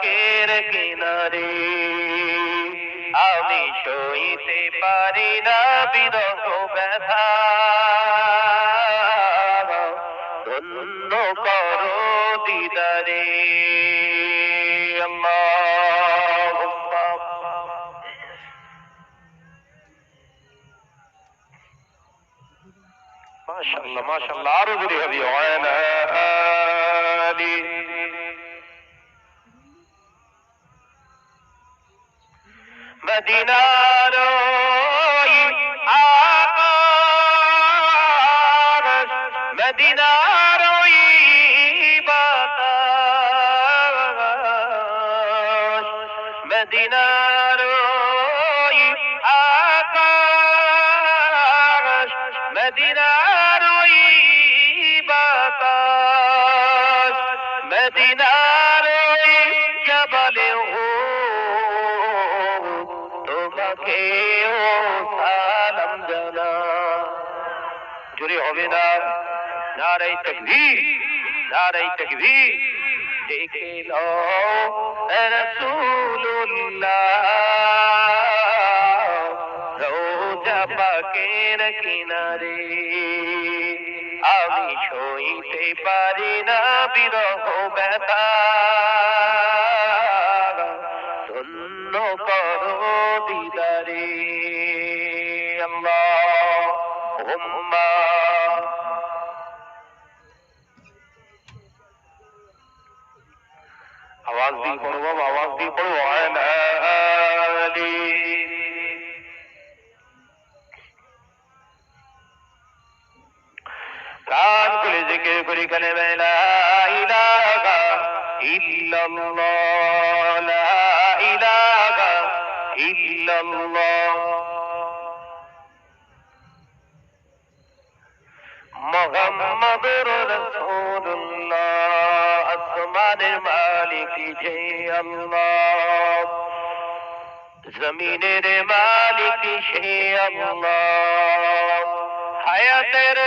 পাকের কিনারে আমি সইতে পারি না বিরহ ব্যথা ধন্য করো দিদারে আল্লাহুম্মা মাশাআল্লাহ মাশাআল্লাহ আরো জোরে হবে ওয়ালা আলি মদিনার ওই আকাশ মদিনার ওই বাতাস মদিনার ওই আকাশ মদিনার ওই বাতাস মদিনার ওই জবালে তোমাকে ও সালাম জানা জোরে হবে না নারে তাকবীর নারে তাকবীর দেখে নাও রাসূলুল্লাহ রওজা পাকের কিনারে আমি সইতে পারি না বিরহ ব্যথা ধন্য করো দিদারে আল্লাহুম্মা आवाज दी पढ़ो बाबा आवाज दी पढ़ो अला आली कान खुले जिक्र करी कलमा ला इलाहा इल्लल्लाह ला इलाहा इल्लल्लाह मुहम्मदुर रसूलुल्लाह আসমানের মালিক যে আল্লাহ জমিনের মালিক সে আল্লাহ হায়াতের